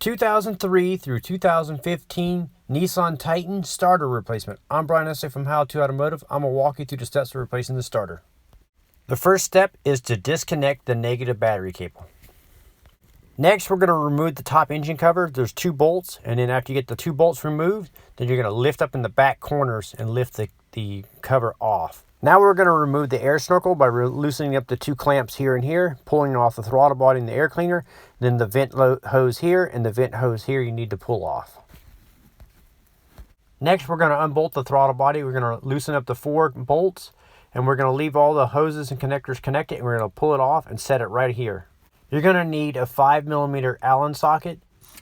2003 through 2015 Nissan Titan starter replacement. I'm Brian Essay from How to Automotive. I'm going to walk you through the steps of replacing the starter. The first step is to disconnect the negative battery cable. Next, we're going to remove the top engine cover. There's 2 bolts, and then after you get the 2 bolts removed, then you're going to lift up in the back corners and lift the cover off. Now we're going to remove the air snorkel by loosening up the 2 clamps here and here, pulling off the throttle body and the air cleaner. Then the vent hose here and the vent hose here you need to pull off. Next, we're going to unbolt the throttle body. We're going to loosen up the 4 bolts, and we're going to leave all the hoses and connectors connected, and we're going to pull it off and set it right here. You're going to need a 5mm Allen socket.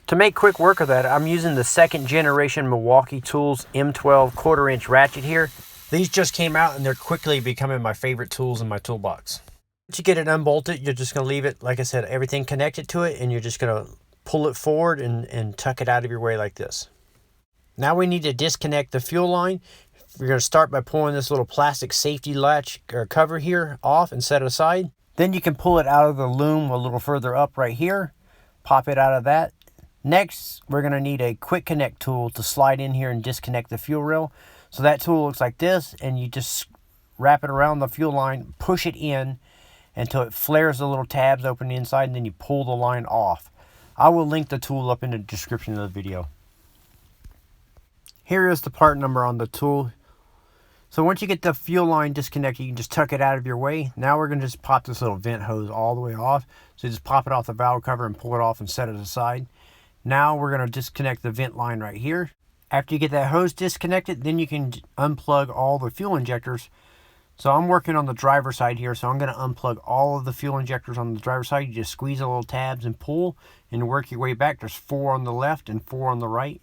To make quick work of that, I'm using the 2nd generation Milwaukee Tools M12 1/4-inch ratchet here. These just came out and they're quickly becoming my favorite tools in my toolbox. Once you get it unbolted, you're just going to leave it, like I said, everything connected to it, and you're just going to pull it forward and tuck it out of your way like this. Now we need to disconnect the fuel line. We're going to start by pulling this little plastic safety latch or cover here off and set it aside. Then you can pull it out of the loom a little further up right here. Pop it out of that. Next, we're going to need a quick connect tool to slide in here and disconnect the fuel rail. So that tool looks like this, and you just wrap it around the fuel line, push it in until it flares the little tabs open inside, and then you pull the line off. I will link the tool up in the description of the video. Here is the part number on the tool. So once you get the fuel line disconnected, you can just tuck it out of your way. Now we're going to just pop this little vent hose all the way off. So just pop it off the valve cover and pull it off and set it aside. Now we're going to disconnect the vent line right here. After you get that hose disconnected, then you can unplug all the fuel injectors. So I'm working on the driver's side here, so I'm going to unplug all of the fuel injectors on the driver's side. You just squeeze the little tabs and pull and work your way back. There's 4 on the left and 4 on the right.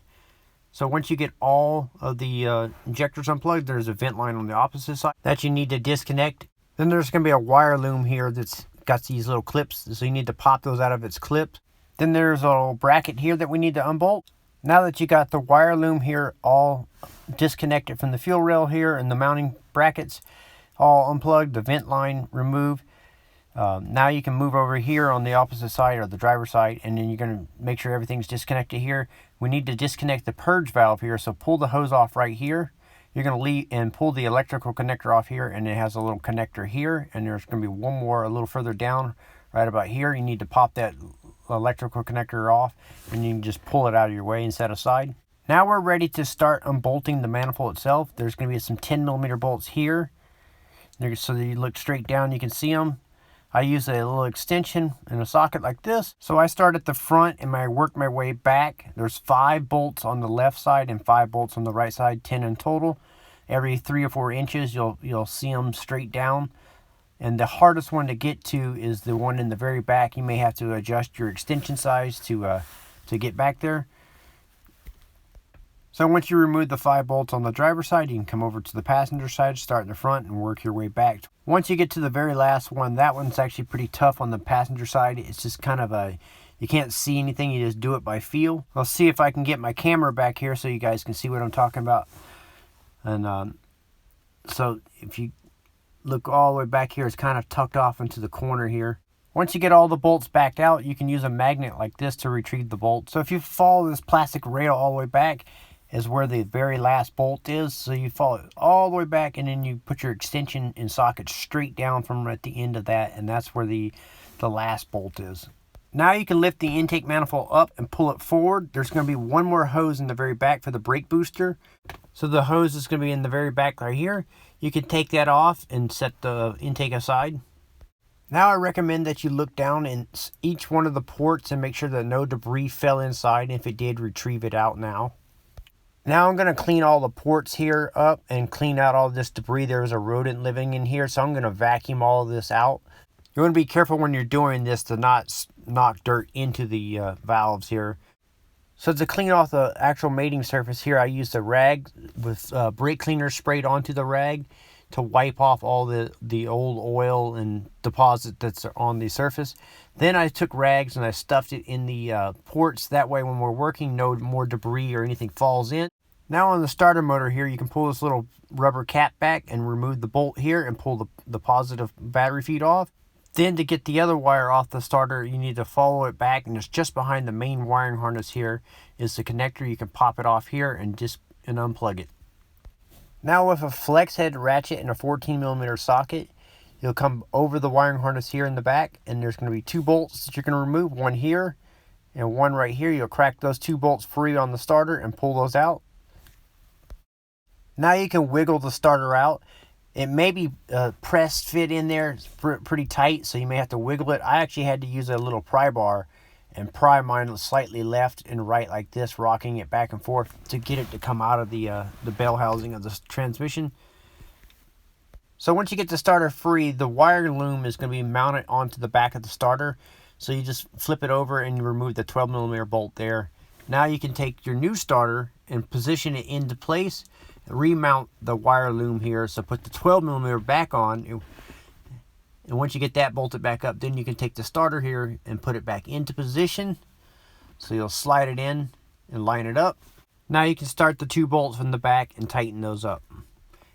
So once you get all of the injectors unplugged, there's a vent line on the opposite side that you need to disconnect. Then there's going to be a wire loom here that's got these little clips, so you need to pop those out of its clips. Then there's a little bracket here that we need to unbolt. Now that you got the wire loom here all disconnected from the fuel rail here and the mounting brackets all unplugged, the vent line removed, now you can move over here on the opposite side or the driver's side, and then you're going to make sure everything's disconnected here. We need to disconnect the purge valve here, so pull the hose off right here. You're going to leave and pull the electrical connector off here, and it has a little connector here, and there's going to be one more a little further down right about here. You need to pop that electrical connector off, and you can just pull it out of your way and set aside. Now we're ready to start unbolting the manifold itself. There's going to be some 10mm bolts here, so that you look straight down, you can see them. I use a little extension and a socket like this. So I start at the front and I work my way back. There's 5 bolts on the left side and 5 bolts on the right side, 10 in total. Every 3 or 4 inches you'll see them straight down. And the hardest one to get to is the one in the very back. You may have to adjust your extension size to get back there. So once you remove the 5 bolts on the driver's side, you can come over to the passenger side, start in the front, and work your way back. Once you get to the very last one, that one's actually pretty tough on the passenger side. It's just kind of you can't see anything, you just do it by feel. I'll see if I can get my camera back here so you guys can see what I'm talking about. And so if you look all the way back here, it's kind of tucked off into the corner here. Once you get all the bolts backed out, you can use a magnet like this to retrieve the bolt. So if you follow this plastic rail all the way back, is where the very last bolt is. So you follow it all the way back, and then you put your extension and socket straight down from at the end of that, and that's where the last bolt is. Now you can lift the intake manifold up and pull it forward. There's going to be one more hose in the very back for the brake booster. So the hose is going to be in the very back right here. You can take that off and set the intake aside. Now I recommend that you look down in each one of the ports and make sure that no debris fell inside. If it did, retrieve it out now. Now I'm going to clean all the ports here up and clean out all this debris. There's a rodent living in here, so I'm going to vacuum all of this out. You want to be careful when you're doing this to not knock dirt into the valves here. So to clean off the actual mating surface here, I used a rag with brake cleaner sprayed onto the rag to wipe off all the old oil and deposit that's on the surface. Then I took rags and I stuffed it in the ports. That way when we're working, no more debris or anything falls in. Now on the starter motor here, you can pull this little rubber cap back and remove the bolt here and pull the positive battery feed off. Then to get the other wire off the starter, you need to follow it back, and it's just behind the main wiring harness here is the connector. You can pop it off here and unplug it. Now with a flex head ratchet and a 14mm socket, you'll come over the wiring harness here in the back, and there's going to be 2 bolts that you're going to remove, one here and one right here. You'll crack those 2 bolts free on the starter and pull those out. Now you can wiggle the starter out. It may be pressed fit in there. It's pretty tight, so you may have to wiggle it. I actually had to use a little pry bar and pry mine slightly left and right like this, rocking it back and forth to get it to come out of the bell housing of the transmission. So once you get the starter free, the wire loom is going to be mounted onto the back of the starter. So you just flip it over and you remove the 12mm bolt there. Now you can take your new starter and position it into place, remount the wire loom here. So put the 12mm back on, and once you get that bolted back up, then you can take the starter here and put it back into position. So you'll slide it in and line it up. Now you can start the 2 bolts from the back and tighten those up.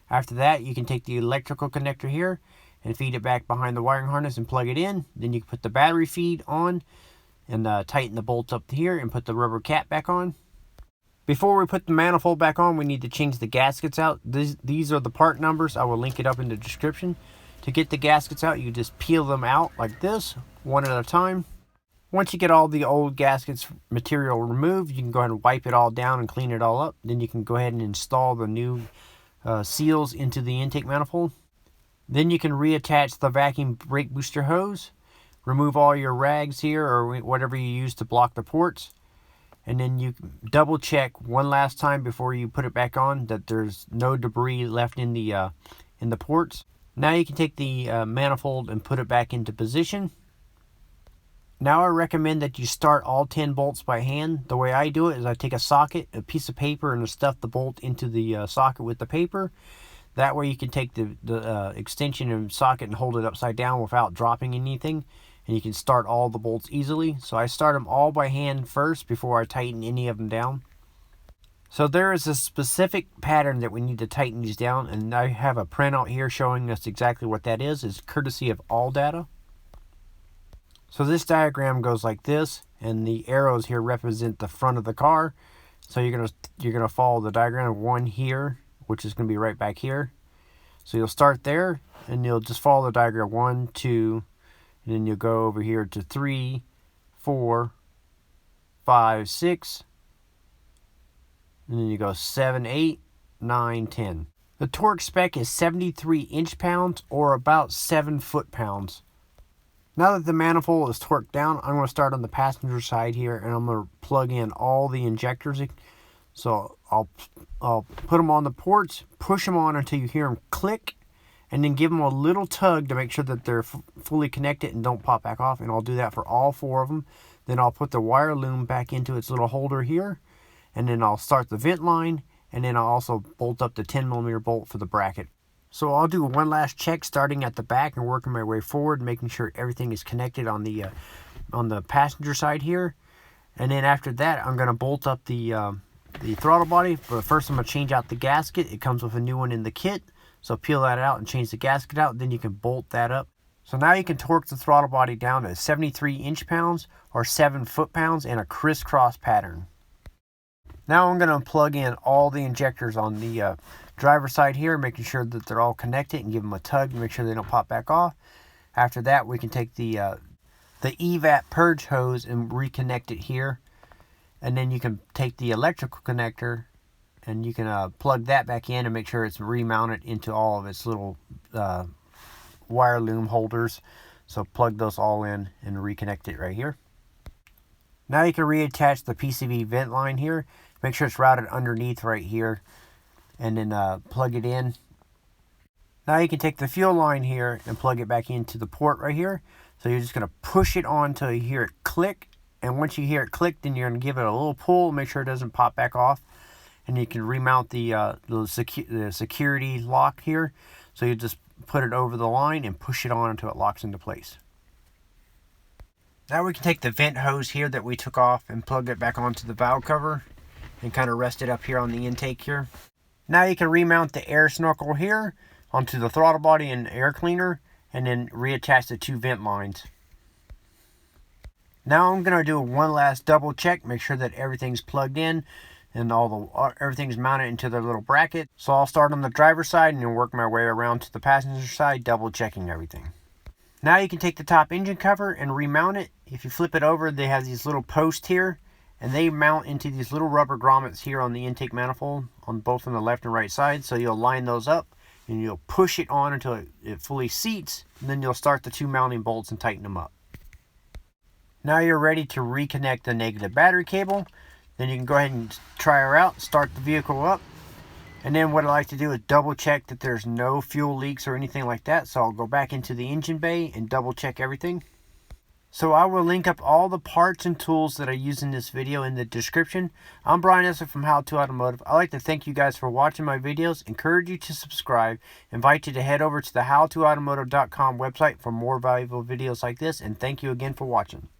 After that, you can take the electrical connector here and feed it back behind the wiring harness and plug it in. Then you can put the battery feed on and tighten the bolts up here and put the rubber cap back on. Before we put the manifold back on, we need to change the gaskets out. These are the part numbers. I will link it up in the description. To get the gaskets out, you just peel them out like this, one at a time. Once you get all the old gaskets material removed, you can go ahead and wipe it all down and clean it all up. Then you can go ahead and install the new seals into the intake manifold. Then you can reattach the vacuum brake booster hose. Remove all your rags here or whatever you use to block the ports. And then you double check one last time before you put it back on that there's no debris left in the ports. Now you can take the manifold and put it back into position. Now I recommend that you start all 10 bolts by hand. The way I do it is I take a socket, a piece of paper, and I stuff the bolt into the socket with the paper. That way you can take the extension and socket and hold it upside down without dropping anything. And you can start all the bolts easily. So I start them all by hand first before I tighten any of them down. So there is a specific pattern that we need to tighten these down, and I have a printout here showing us exactly what that is. It's courtesy of All Data. So this diagram goes like this, and the arrows here represent the front of the car. So you're gonna follow the diagram of 1 here, which is gonna be right back here. So you'll start there, and you'll just follow the diagram 1, 2, and then you'll go over here to 3, 4, 5, 6. And then you go 7, 8, 9, 10. The torque spec is 73 inch-pounds or about 7 foot-pounds. Now that the manifold is torqued down, I'm going to start on the passenger side here, and I'm going to plug in all the injectors. So I'll put them on the ports, push them on until you hear them click, and then give them a little tug to make sure that they're fully connected and don't pop back off. And I'll do that for all 4 of them. Then I'll put the wire loom back into its little holder here. And then I'll start the vent line, and then I'll also bolt up the 10mm bolt for the bracket. So I'll do one last check starting at the back and working my way forward, making sure everything is connected on the passenger side here. And then after that, I'm going to bolt up the throttle body. But first I'm going to change out the gasket. It comes with a new one in the kit. So peel that out and change the gasket out. Then you can bolt that up. So now you can torque the throttle body down to 73 inch-pounds or 7 foot-pounds in a crisscross pattern. Now I'm going to plug in all the injectors on the driver's side here, making sure that they're all connected, and give them a tug to make sure they don't pop back off. After that, we can take the EVAP purge hose and reconnect it here. And then you can take the electrical connector and you can plug that back in and make sure it's remounted into all of its little wire loom holders. So plug those all in and reconnect it right here. Now you can reattach the PCV vent line here. Make sure it's routed underneath right here, and then plug it in. Now you can take the fuel line here and plug it back into the port right here. So you're just going to push it on until you hear it click, and once you hear it click, then you're going to give it a little pull, make sure it doesn't pop back off, and you can remount the security lock here. So you just put it over the line and push it on until it locks into place. Now we can take the vent hose here that we took off and plug it back onto the valve cover and kind of rest it up here on the intake here. Now you can remount the air snorkel here onto the throttle body and air cleaner, and then reattach the 2 vent lines. Now I'm going to do one last double check, make sure that everything's plugged in and everything's mounted into the little bracket. So I'll start on the driver's side and then work my way around to the passenger side, double checking everything. Now you can take the top engine cover and remount it. If you flip it over, they have these little posts here, and they mount into these little rubber grommets here on the intake manifold on both on the left and right side. So you'll line those up and you'll push it on until it fully seats, and then you'll start the 2 mounting bolts and tighten them up. Now you're ready to reconnect the negative battery cable. Then you can go ahead and try her out, start the vehicle up. And then what I like to do is double check that there's no fuel leaks or anything like that. So I'll go back into the engine bay and double check everything. So I will link up all the parts and tools that I use in this video in the description. I'm Brian Esser from How to Automotive. I'd like to thank you guys for watching my videos, encourage you to subscribe, invite you to head over to the howtoautomotive.com website for more valuable videos like this, and thank you again for watching.